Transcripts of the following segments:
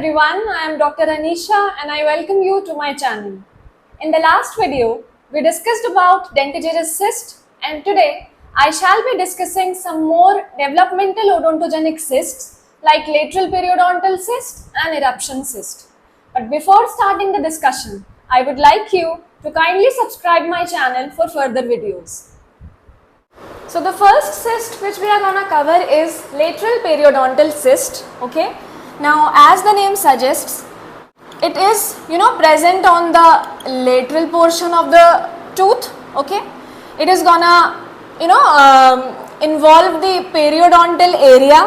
everyone, I am Dr. Anisha and I welcome you to my channel. In the last video, we discussed about dentigerous cyst and today I shall be discussing some more developmental odontogenic cysts like lateral periodontal cyst and eruption cyst. But before starting the discussion, I would like you to kindly subscribe my channel for further videos. So the first cyst which we are going to cover is lateral periodontal cyst. Okay. Now as the name suggests, it is present on the lateral portion of the tooth. Okay. It is gonna involve the periodontal area.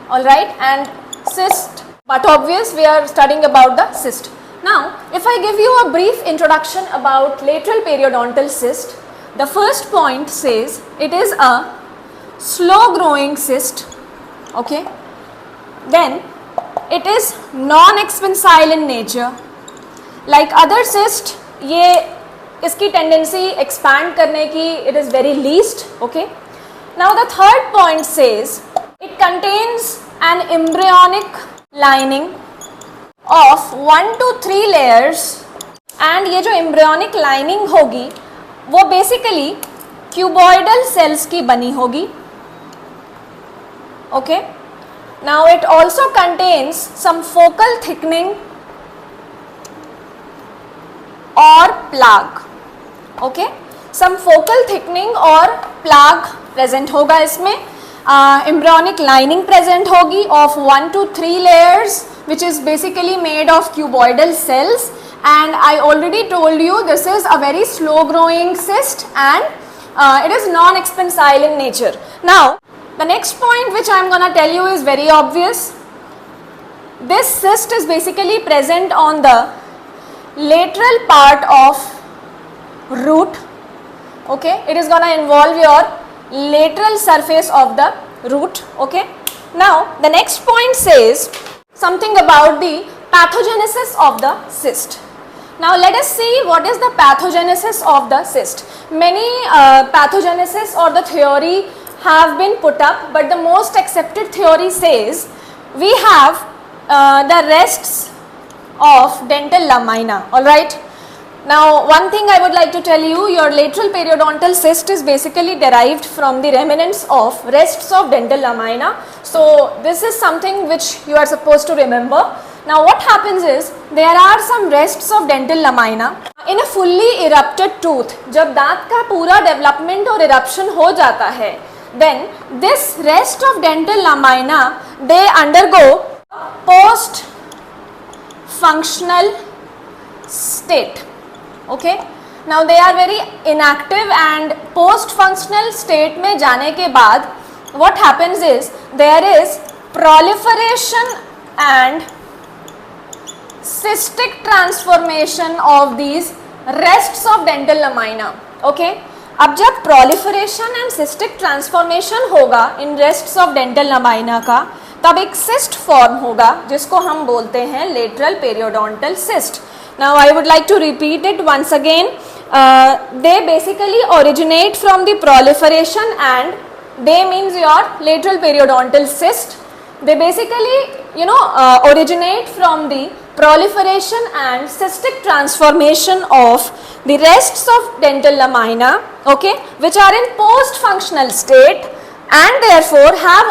Alright, and cyst, but obvious we are studying about the cyst. Now if I give you a brief introduction about lateral periodontal cyst, the first point says it is a slow growing cyst. Okay. Then it is non-expansile in nature. Like other cyst, ये इसकी tendency expand करने की it is very least. Okay. Now the third point says it contains an embryonic lining of 1 to 3 layers and ये जो embryonic lining होगी वो basically cuboidal sales की बनी होगी. Okay. Now it also contains some focal thickening और plug. Okay, some focal thickening और plug present होगा इसमें. एम्ब्रियोनिक लाइनिंग प्रेजेंट होगी of 1 to 3 layers which is basically made of cuboidal cells. And I already told you this is a very slow growing cyst and it is non-expansile in nature. Now the next point which I am going to tell you is very obvious. This cyst is basically present on the lateral part of root. Okay, it is going to involve your lateral surface of the root. Okay. Now the next point says something about the pathogenesis of the cyst. Now let us see what is the pathogenesis of the cyst. Many pathogenesis or the theory have been put up, but the most accepted theory says we have the rests of dental lamina. Alright. Now one thing I would like to tell you, your lateral periodontal cyst is basically derived from the remnants of rests of dental lamina. So this is something which you are supposed to remember. Now what happens is there are some rests of dental lamina in a fully erupted tooth. जब दांत का पूरा development और eruption हो जाता है, then this rest of dental lamina they undergo post functional state. Okay. Now they are very inactive and post functional state में जाने के बाद what happens is there is proliferation and cystic transformation of these rests of dental lamina. Okay. अब जब proliferation and cystic transformation होगा in rests of dental lamina का, तब एक cyst form होगा जिसको हम बोलते हैं lateral periodontal cyst. Now I would like to repeat it once again. They basically originate from the proliferation and they means your lateral periodontal cyst. They basically originate from the proliferation and cystic transformation of the rests of dental lamina, okay, which are in post functional state and therefore have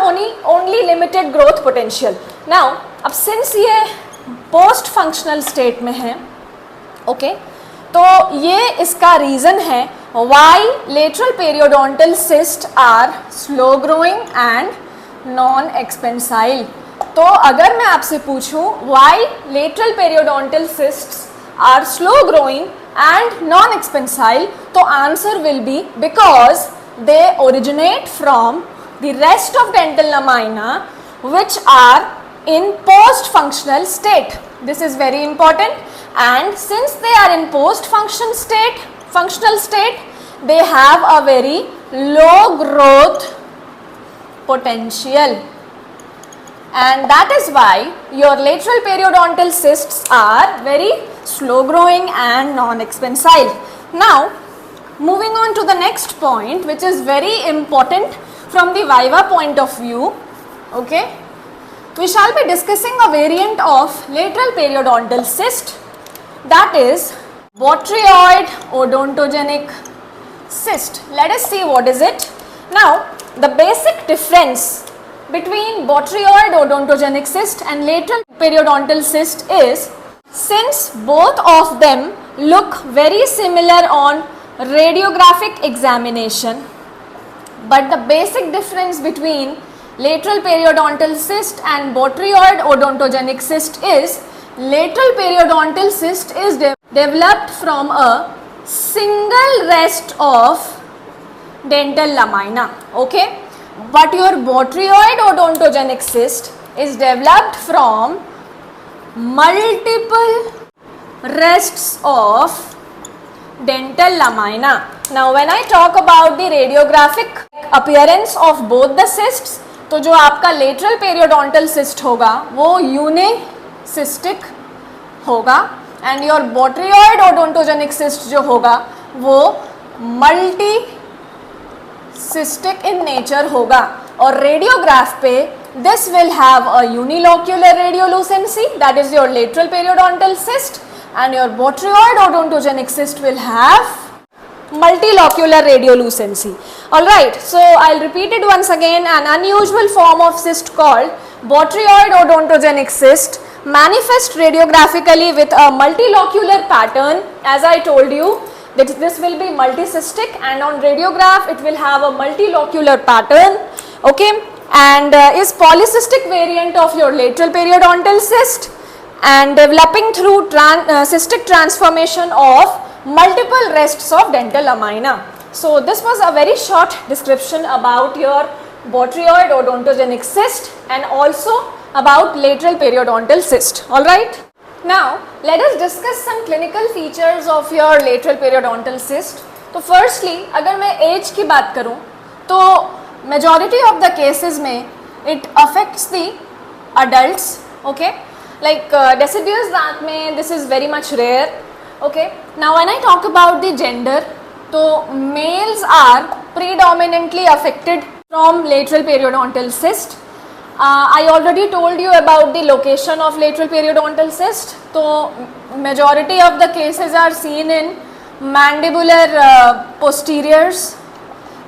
only limited growth potential. Now अब since ये post functional state में है, okay, तो ये इसका reason है why lateral periodontal cysts are slow growing and non-expansile. तो अगर मैं आपसे पूछूं why lateral periodontal cysts are slow growing and non-expansile, तो answer will be because they originate from the rest of dental lamina which are in post functional state. This is very important, and since they are in post functional state, they have a very low growth potential. And that is why your lateral periodontal cysts are very slow growing and non-expansile. Now moving on to the next point, which is very important from the viva point of view. Okay, we shall be discussing a variant of lateral periodontal cyst, that is botryoid odontogenic cyst. Let us see what is it. Now, the basic difference between botryoid odontogenic cyst and lateral periodontal cyst is, since both of them look very similar on radiographic examination, but the basic difference between lateral periodontal cyst and botryoid odontogenic cyst is, lateral periodontal cyst is developed from a single rest of dental lamina, okay, but your botryoid odontogenic cyst is developed from multiple rests of dental lamina. Now when I talk about the radiographic appearance of both the cysts, तो जो आपका lateral periodontal cyst होगा वो unicystic होगा and your botryoid odontogenic cyst जो होगा वो multicystic in nature होगा. और radiograph पे this will have a unilocular radiolucency, that is your lateral periodontal cyst, and your botryoid odontogenic cyst will have multilocular radiolucency. Alright, so I'll repeat it once again. An unusual form of cyst called botryoid odontogenic cyst manifest radiographically with a multilocular pattern. As I told you, that this will be multicystic, and on radiograph it will have a multilocular pattern, okay, and is polycystic variant of your lateral periodontal cyst and developing through cystic transformation of multiple rests of dental lamina. So this was a very short description about your botryoid odontogenic cyst and also about lateral periodontal cyst. Alright. Now let us discuss some clinical features of your lateral periodontal cyst. तो firstly, अगर मैं age की बात करूँ तो majority of the cases में it affects the adults, okay, like deciduous daant में this is very much rare, okay. Now when I talk about the gender, तो males are predominantly affected from lateral periodontal cyst. I already told you about the location of lateral periodontal cyst. So majority of the cases are seen in mandibular posteriors,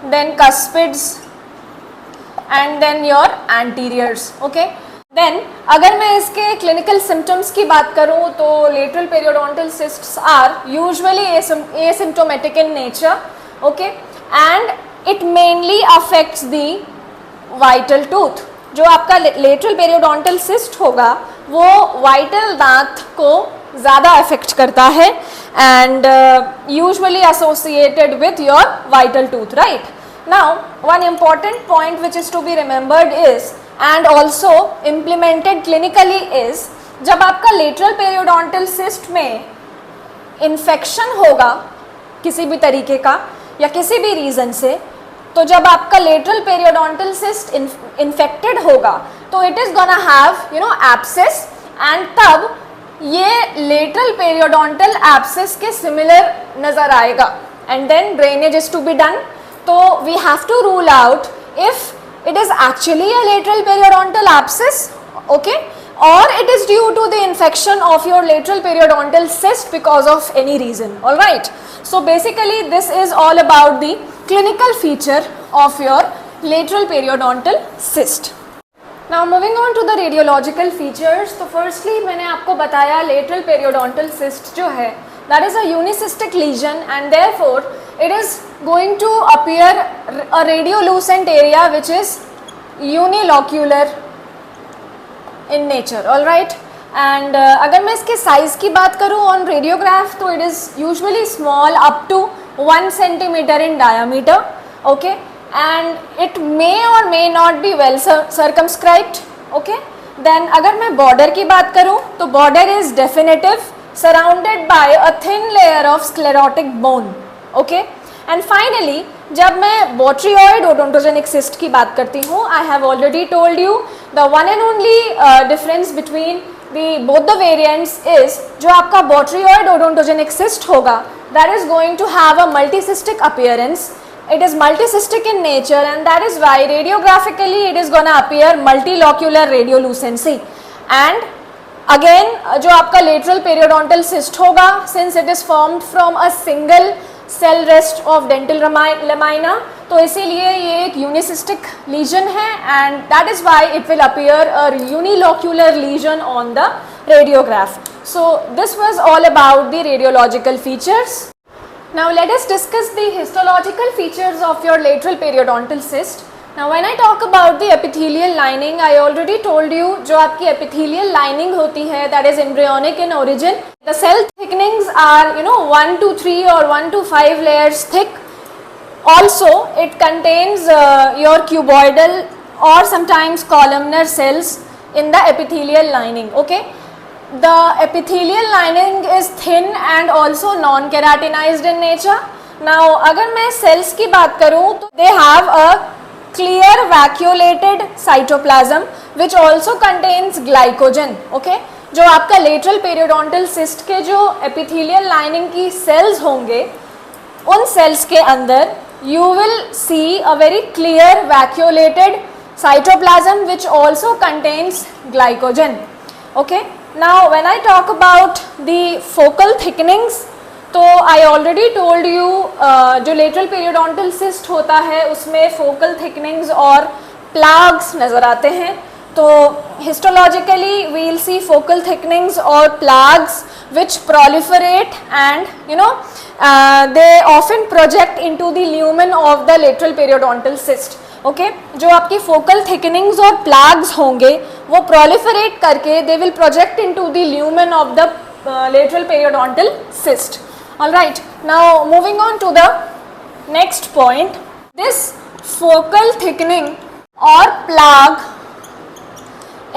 then cuspids, and then your anteriors, okay. Then अगर मैं इसके clinical symptoms की बात करूँ तो lateral periodontal cysts are usually asymptomatic in nature, okay, and it mainly affects the vital tooth. जो आपका lateral periodontal cyst होगा वो vital दांत को ज़्यादा affect करता है and usually associated with your vital tooth, right? Now one important point which is to be remembered is and also implemented clinically is, जब आपका lateral periodontal cyst में infection होगा किसी भी तरीके का या किसी भी reason से, तो जब आपका lateral periodontal cyst infected होगा तो it is gonna have abscess and तब ये lateral periodontal abscess के similar नज़र आएगा and then drainage is to be done. तो we have to rule out if it is actually a lateral periodontal abscess, okay, or it is due to the infection of your lateral periodontal cyst because of any reason. Alright, so basically this is all about the clinical feature of your lateral periodontal cyst. Now moving on to the radiological features. So firstly मैंने आपको बताया lateral periodontal cyst जो है that is a unicystic lesion and therefore it is going to appear a radiolucent area which is unilocular in nature, all right. And अगर मैं इसके size की बात करूँ on radiograph तो it is usually small up to 1 centimeter in diameter, okay, and it may or may not be well circumscribed, okay. Then अगर मैं border की बात करूँ तो border is definitive, surrounded by a thin layer of sclerotic bone, okay. And finally जब मैं botryoid odontogenic cyst की बात करती हूँ, I have already told you the one and only difference between both the variants is जो आपका botryoid odontogenic cyst होगा that is going to have a multicystic appearance it is multicystic in nature, and that is why radiographically it is gonna appear multilocular radiolucency. And again जो आपका lateral periodontal cyst होगा, since it is formed from a single cell rest of dental lamina, तो इसीलिए ये एक unicystic lesion है, and that is why it will appear a unilocular lesion on the radiograph. So this was all about the radiological features. Now let us discuss the histological features of your lateral periodontal cyst. Now when I talk about the epithelial lining, I already told you जो आपकी epithelial lining होती है, that is embryonic in origin. The cell thicknings are 1 to 3 or 1 to 5 layers thick. Also it contains your cuboidal or sometimes columnar cells in the epithelial lining. Okay. The epithelial lining is thin and also non-keratinized in nature. Now अगर मैं cells की बात करूँ तो they have a clear vacuolated cytoplasm which also contains glycogen. Okay? जो आपका lateral periodontal cyst के जो epithelial lining की cells होंगे, उन cells के अंदर you will see a very clear vacuolated cytoplasm which also contains glycogen. Okay? Now when I talk about the focal thickenings, तो I already told you जो lateral periodontal cyst होता है उसमें focal thickenings और plaques नज़र आते हैं. तो histologically we will see focal thickenings or plaques which proliferate and they often project into the lumen of the lateral periodontal cyst. Okay जो आपकी फोकल थिकनिंग्स और प्लैग्स होंगे वो प्रोलिफरेट करके they will project into the lumen of the lateral periodontal cyst. Alright, now moving on to the next point. This focal thickening और plug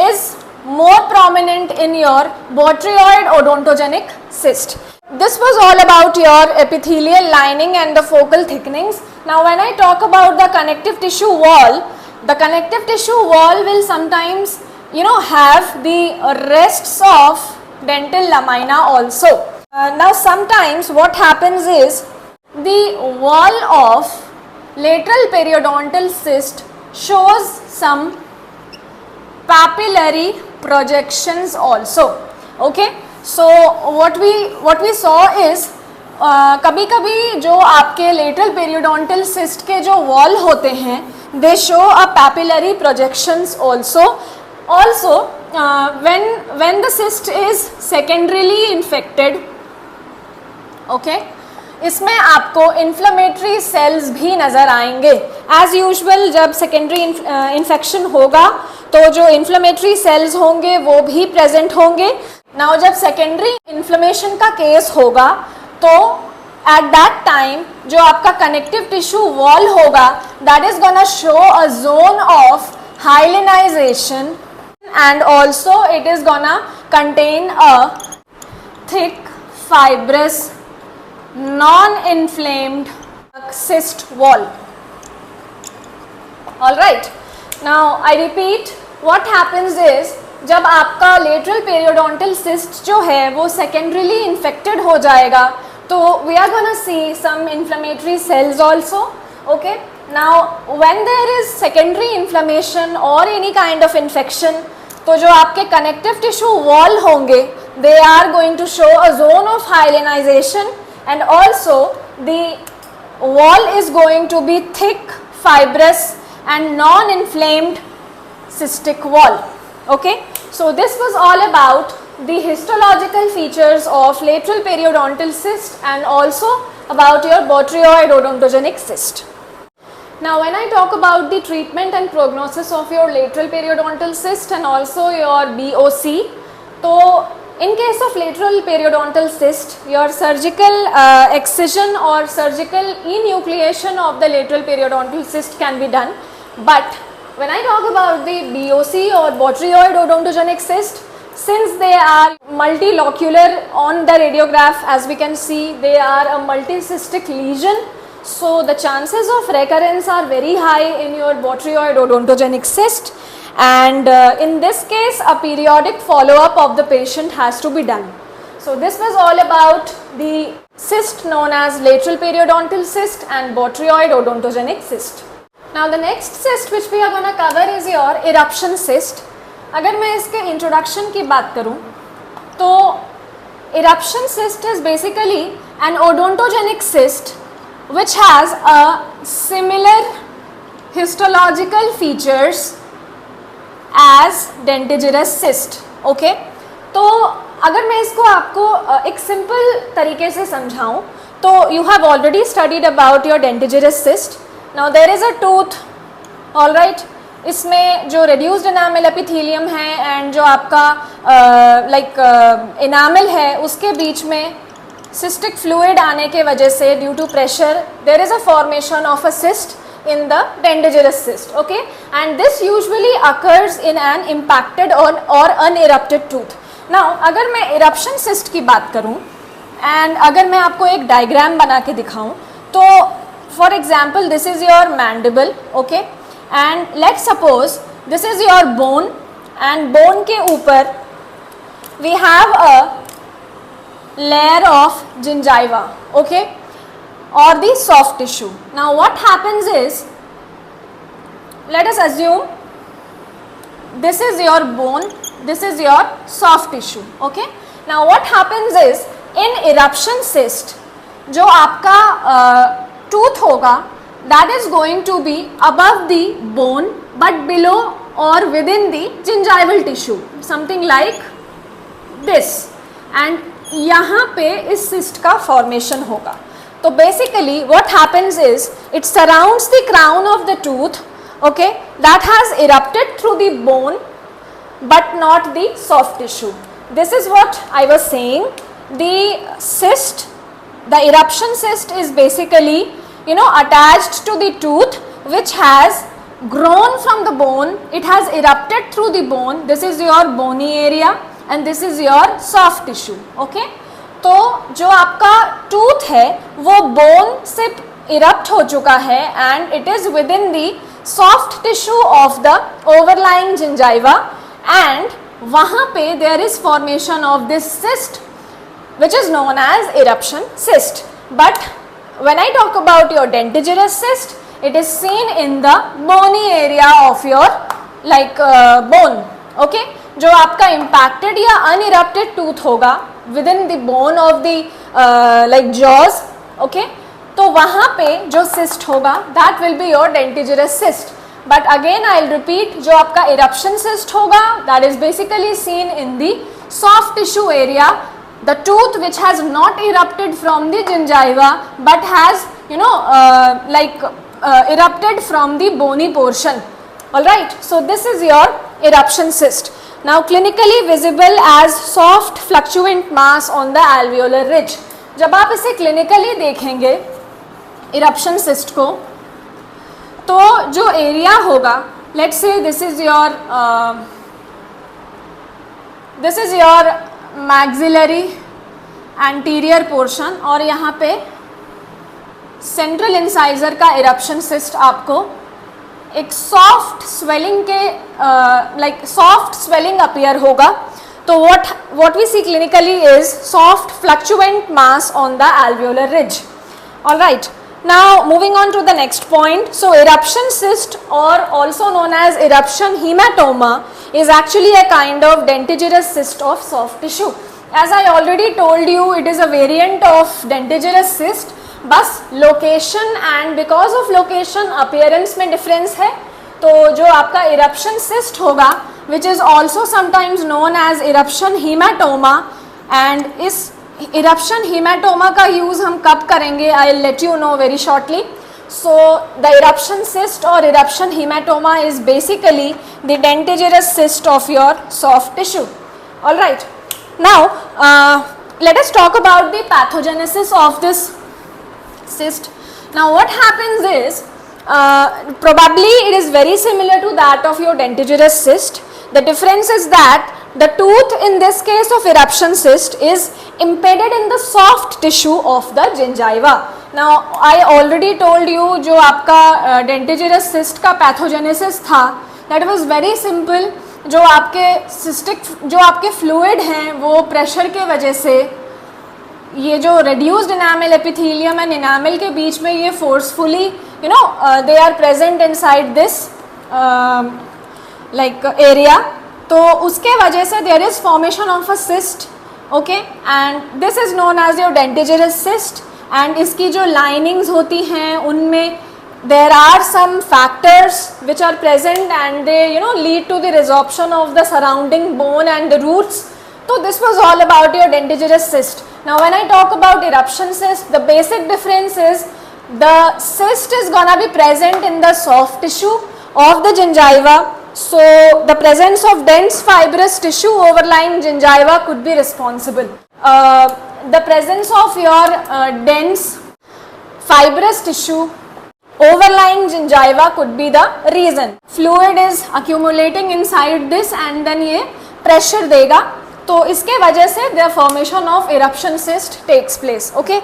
is more prominent in your botryoid odontogenic cyst. This was all about your epithelial lining and the focal thickenings. Now when I talk about the connective tissue wall, the connective tissue wall will sometimes have the rests of dental lamina also. Now sometimes what happens is the wall of lateral periodontal cyst shows some papillary projections also. Okay, so what we saw is कभी कभी जो आपके lateral periodontal cyst के जो wall होते हैं they show a papillary projections also. When the cyst is secondarily infected, okay, इसमें आपको इन्फ्लेमेटरी सेल्स भी नज़र आएंगे. एज यूजुअल जब सेकेंडरी इन्फेक्शन होगा तो जो इन्फ्लेमेटरी सेल्स होंगे वो भी प्रेजेंट होंगे. नाउ जब सेकेंडरी इन्फ्लेमेशन का केस होगा तो एट दैट टाइम जो आपका कनेक्टिव टिश्यू वॉल होगा that is gonna show a zone of hyalinization and also it is gonna contain a thick fibrous non-inflamed cyst wall. All right, now I repeat, what happens is जब आपका lateral periodontal cyst जो है वो secondarily infected हो जाएगा तो we are gonna see some inflammatory cells also. Okay, now when there is secondary inflammation or any kind of infection तो जो आपके connective tissue wall होंगे they are going to show a zone of hyalinization and also the wall is going to be thick, fibrous and non-inflamed cystic wall. Okay, so this was all about the histological features of lateral periodontal cyst and also about your botryoid odontogenic cyst. Now when I talk about the treatment and prognosis of your lateral periodontal cyst and also your BOC, तो in case of lateral periodontal cyst, your surgical excision or surgical enucleation of the lateral periodontal cyst can be done. But when I talk about the BOC or botryoid odontogenic cyst, since they are multilocular on the radiograph, as we can see, they are a multicystic lesion. So the chances of recurrence are very high in your botryoid odontogenic cyst. And in this case a periodic follow-up of the patient has to be done. So this was all about the cyst known as lateral periodontal cyst and botryoid odontogenic cyst. Now the next cyst which we are going to cover is your eruption cyst. अगर मैं इसके introduction की बात करूँ तो eruption cyst is basically an odontogenic cyst which has a similar histological features as dentigerous cyst. Okay? तो अगर मैं इसको आपको एक सिंपल तरीके से समझाऊं तो you have already studied about your dentigerous cyst. Now there is a tooth, alright. इसमें जो रेड्यूस्ड एनामल एपिथेलियम है एंड जो आपका एनामल है उसके बीच में सिस्टिक फ्लूइड आने के वजह से due to pressure there is a formation of a cyst in the dentigerous cyst. Okay, and this usually occurs in an impacted or unerupted tooth. Now अगर मैं eruption cyst की बात करूँ and अगर मैं आपको एक डायग्राम बना के दिखाऊँ तो for example this is your mandible, okay, and let's suppose this is your bone and bone के ऊपर we have a layer of gingiva, okay, or the soft tissue. Now what happens is, let us assume this is your bone, this is your soft tissue, okay. Now what happens is in eruption cyst जो आपका tooth होगा that is going to be above the bone but below or within the gingival tissue, something like this, and यहाँ पे इस cyst का formation होगा. So basically what happens is it surrounds the crown of the tooth, okay, that has erupted through the bone but not the soft tissue. This is what I was saying. The cyst, the eruption cyst is basically, you know, attached to the tooth which has grown from the bone. It has erupted through the bone. This is your bony area and this is your soft tissue, okay. तो जो आपका tooth है वो bone से erupt हो चुका है and it is within the soft tissue of the overlying gingiva and वहाँ पे there is formation of this cyst which is known as eruption cyst. But when I talk about your dentigerous cyst it is seen in the bony area of your like bone, okay. जो आपका impacted या unerupted tooth होगा within the bone of the like jaws, okay, तो वहाँ पे जो cyst होगा that will be your dentigerous cyst. But again I'll repeat, जो आपका eruption cyst होगा that is basically seen in the soft tissue area, the tooth which has not erupted from the gingiva but has, you know, erupted from the bony portion. Alright, so this is your eruption cyst. Now clinically visible as soft fluctuant mass on the alveolar ridge. जब आप इसे clinically देखेंगे eruption cyst को तो जो area होगा, let's say this is your maxillary anterior portion और यहाँ पे central incisor का eruption cyst आपको एक सॉफ्ट स्वेलिंग के लाइक सॉफ्ट स्वेलिंग अपीयर होगा. तो what we see clinically is soft fluctuant mass on the alveolar ridge. All right. Now moving on to the next point. So eruption cyst or also known as eruption hematoma is actually a kind of dentigerous cyst of soft tissue. As I already told you, it is a variant of dentigerous cyst. बस location and because of location appearance में difference है. तो जो आपका eruption cyst होगा which is also sometimes known as eruption haematoma and इस eruption haematoma का use हम कब करेंगे I will let you know very shortly. So the eruption cyst और eruption haematoma is basically the dentigerous cyst of your soft tissue. Alright, now let us talk about the pathogenesis of this cyst. Now what happens is probably it is very similar to that of your dentigerous cyst. The difference is that the tooth in this case of eruption cyst is embedded in the soft tissue of the gingiva. Now I already told you जो आपका dentigerous cyst का pathogenesis था that was very simple. जो आपके cystic जो आपके fluid हैं वो pressure के वजह से ये जो reduced enamel epithelium and enamel के बीच में ये forcefully they are present inside this like area, तो उसके वजह से there is formation of a cyst, okay, and this is known as your dentigerous cyst. and इसकी जो linings होती हैं उनमें there are some factors which are present and they lead to the resorption of the surrounding bone and the roots. So this was all about your dentigerous cyst. Now when I talk about eruption cyst, the basic difference is the cyst is gonna be present in the soft tissue of the gingiva. So the presence of dense fibrous tissue overlying gingiva could be responsible. The presence of your dense fibrous tissue overlying gingiva could be the reason. Fluid is accumulating inside this and then ये pressure देगा, तो इसके वजह से the formation of eruption cyst takes place. Okay,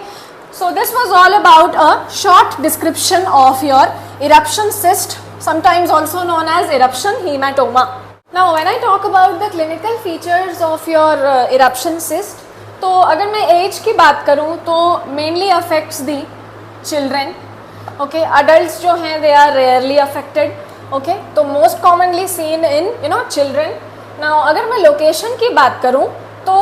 so this was all about a short description of your eruption cyst, sometimes also known as eruption hematoma. Now when I talk about the clinical features of your eruption cyst, तो अगर मैं as की बात करूँ तो mainly affects the children. Okay, adults जो हैं they are rarely affected. Okay, तो most commonly seen in children. Now अगर मैं location की बात करूँ तो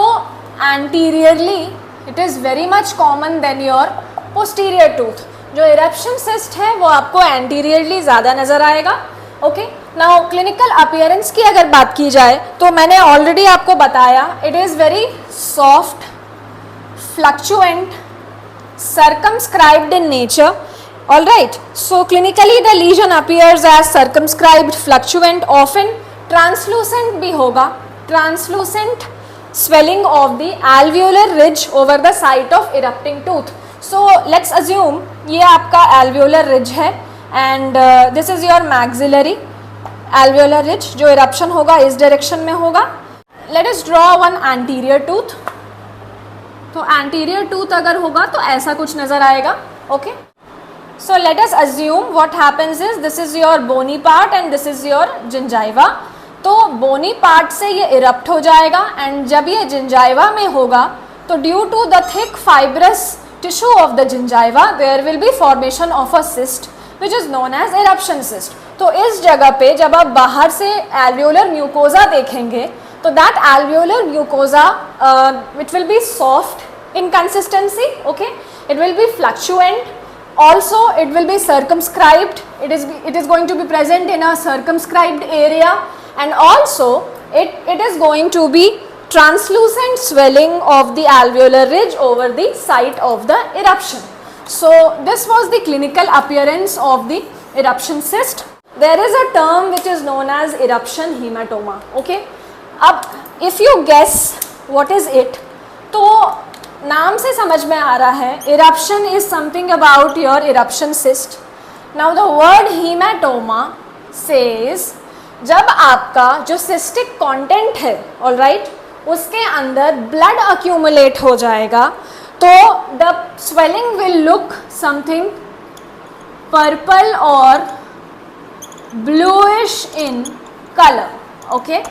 anteriorly it is very much common than your posterior tooth. जो eruption cyst है वो आपको anteriorly ज़्यादा नज़र आएगा. Okay, now clinical appearance की अगर बात की जाए तो मैंने already आपको बताया it is very soft, fluctuant, circumscribed in nature. Alright, so clinically the lesion appears as circumscribed, fluctuant, often translucent भी होगा, translucent swelling of the alveolar ridge over the site of erupting tooth. So let's assume ये आपका alveolar ridge है and this is your maxillary alveolar ridge, जो eruption होगा इस direction में होगा. Let us draw one anterior tooth. तो anterior tooth अगर होगा तो ऐसा कुछ नज़र आएगा. Okay. So let us assume what happens is this is your bony part and this is your gingiva. तो bony part से ये erupt हो जाएगा and जब ये gingiva में होगा तो due to the thick fibrous tissue of the gingiva there will be formation of a cyst which is known as eruption cyst. तो इस जगह पे जब आप बाहर से alveolar mucosa देखेंगे तो that alveolar mucosa it will be soft in consistency. Okay, it will be fluctuant. Also it will be circumscribed, it is going to be present in a circumscribed area, and also it is going to be translucent swelling of the alveolar ridge over the site of the eruption. So this was the clinical appearance of the eruption cyst. There is a term which is known as eruption hematoma. Okay, अब if you guess what is it, तो नाम से समझ में आ रहा है eruption is something about your eruption cyst. Now the word hematoma says जब आपका जो cystic content है alright उसके अंदर blood accumulate हो जाएगा तो the swelling will look something purple or bluish in color. Okay,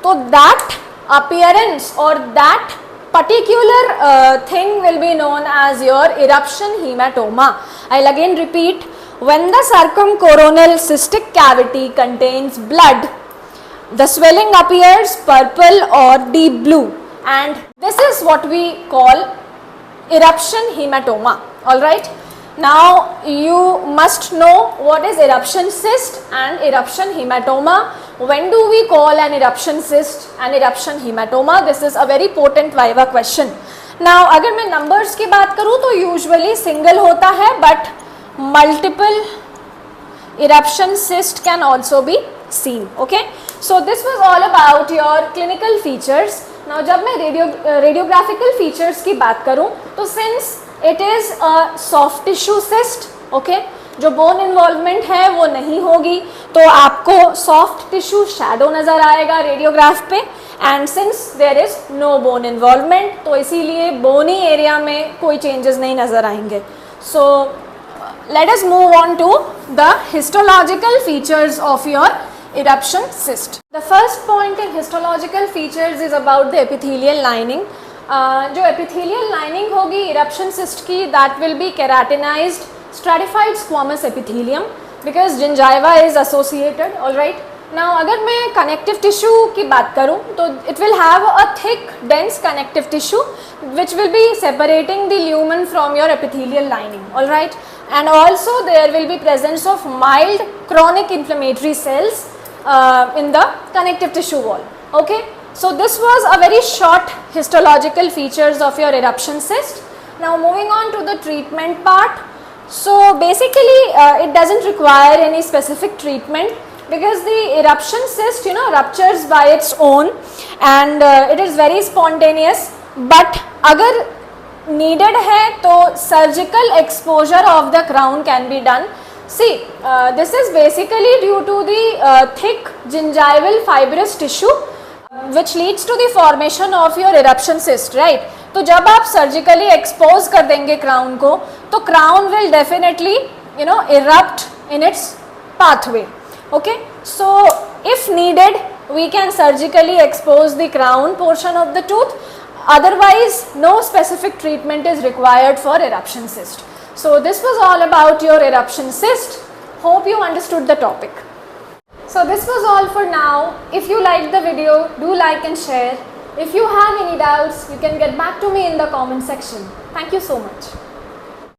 so that appearance or that particular thing will be known as your eruption hematoma. I'll again repeat, when the circumcoronal cystic cavity contains blood, the swelling appears purple or deep blue and this is what we call eruption hematoma. Alright, now you must know what is eruption cyst and eruption hematoma. When do we call an eruption cyst and eruption hematoma? This is a very potent viva question. Now अगर मैं numbers की बात करूँ तो usually single होता है but multiple eruption cyst can also be seen. Okay, so this was all about your clinical features. Now जब मैं radiographical features की बात करूँ तो since it is a soft tissue cyst, okay, जो बोन इन्वॉल्वमेंट है वो नहीं होगी तो आपको सॉफ्ट टिश्यू शैडो नज़र आएगा रेडियोग्राफ पे and since there is no bone involvement तो इसीलिए बोनी एरिया में कोई चेंजेस नहीं नज़र आएंगे. So let us move on to the histological features of your eruption cyst. The first point in histological features is about the epithelial lining. जो epithelial lining होगी eruption cyst की, that will be keratinized stratified squamous epithelium because gingiva is associated. Alright, now अगर मैं connective tissue की बात करूं तो it will have a thick dense connective tissue which will be separating the lumen from your epithelial lining. All right, and also there will be presence of mild chronic inflammatory cells in the connective tissue wall. Okay, so this was a very short histological features of your eruption cyst. Now moving on to the treatment part. So basically it doesn't require any specific treatment because the eruption cyst ruptures by its own and it is very spontaneous. बट अगर needed है तो surgical exposure of the crown can be done. See this is basically due to the thick gingival fibrous tissue which leads to the formation of your eruption cyst. Right, तो जब आप surgically expose कर देंगे crown को तो crown will definitely erupt in its pathway. Okay, so if needed we can surgically expose the crown portion of the tooth. Otherwise, no specific treatment is required for eruption cyst. So this was all about your eruption cyst. Hope you understood the topic. So this was all for now. If you liked the video, do like and share. If you have any doubts, you can get back to me in the comment section. Thank you so much.